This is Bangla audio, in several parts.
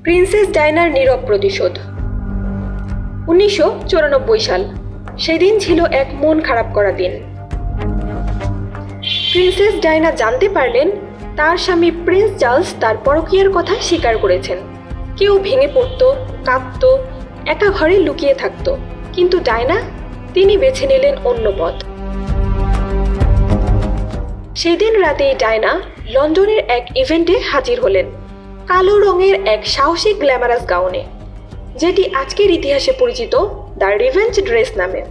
প্রিন্সেস ডায়নার নীরব প্রতিশোধ। 1994 সাল। সেদিন ছিল এক মন খারাপ করা দিন। প্রিন্সেস ডায়না জানতে পারলেন তার স্বামী প্রিন্স চার্লস তার পরকীয়ার কথা স্বীকার করেছেন। কেউ ভেঙে পড়ত, কাঁদত, একা ঘরে লুকিয়ে থাকত, কিন্তু ডায়না, তিনি বেছে নিলেন অন্য পথ। সেদিন রাতেই ডায়না লন্ডনের এক ইভেন্টে হাজির হলেন, কালো রঙের এক সাহসী গ্ল্যামারাস গাউনে, যেটি আজকের ইতিহাসে পরিচিত দ্য রিভেঞ্জ ড্রেস নামে।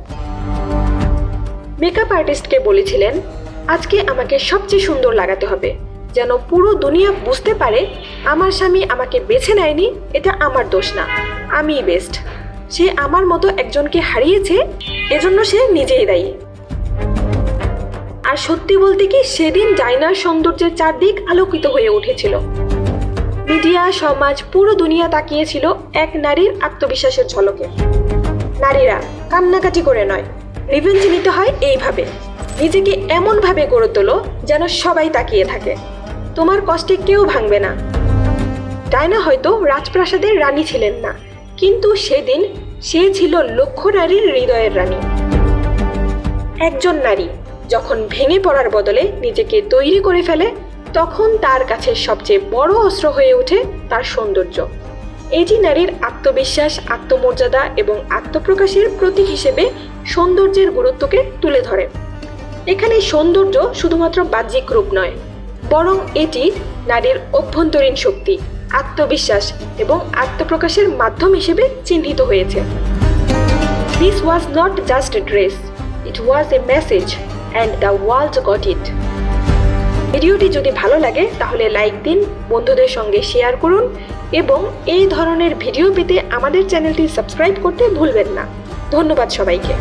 মেকআপ আর্টিস্টকে বলেছিলেন, আজকে আমাকে সবচেয়ে সুন্দর লাগাতে হবে, যেন পুরো দুনিয়া বুঝতে পারে আমার স্বামী আমাকে বেছে নেয়নি, এটা আমার দোষ না, আমিই বেস্ট। সে আমার মতো একজনকে হারিয়েছে, এজন্য সে নিজেই দায়ী। আর সত্যি বলতে কি, সেদিন ডায়নার সৌন্দর্যের চারদিক আলোকিত হয়ে উঠেছিল। মিডিয়া, সমাজ, পুরো দুনিয়া তাকিয়েছিল এক নারীর আত্মবিশ্বাসের ঝলকে। নারীরা কান্নাকাটি করে নয়, রিভেঞ্জ নিতে হয় এইভাবে। নিজেকে এমনভাবে গড়ে তোলো যেন সবাই তাকিয়ে থাকে, তোমার কষ্টে কেউ ভাঙবে না। ডায়না হয়তো রাজপ্রাসাদের রানী ছিলেন না, কিন্তু সেদিন সে ছিল লক্ষ নারীর হৃদয়ের রানী। একজন নারী যখন ভেঙে পড়ার বদলে নিজেকে তৈরি করে ফেলে, তখন তার কাছে সবচেয়ে বড় অস্ত্র হয়ে ওঠে তার সৌন্দর্য। এটি নারীর আত্মবিশ্বাস, আত্মমর্যাদা এবং আত্মপ্রকাশের প্রতীক হিসেবে সৌন্দর্যের গুরুত্বকে তুলে ধরে। এখানে সৌন্দর্য শুধুমাত্র বাহ্যিক রূপ নয়, বরং এটি নারীর অভ্যন্তরীণ শক্তি, আত্মবিশ্বাস এবং আত্মপ্রকাশের মাধ্যম হিসেবে চিহ্নিত হয়েছে। This was not just a dress, it was a message and the world got it. ভিডিওটি যদি ভালো লাগে তাহলে লাইক দিন, বন্ধুদের সঙ্গে শেয়ার করুন এবং এই ধরনের ভিডিও পেতে আমাদের চ্যানেলটি সাবস্ক্রাইব করতে ভুলবেন না। ধন্যবাদ সবাইকে।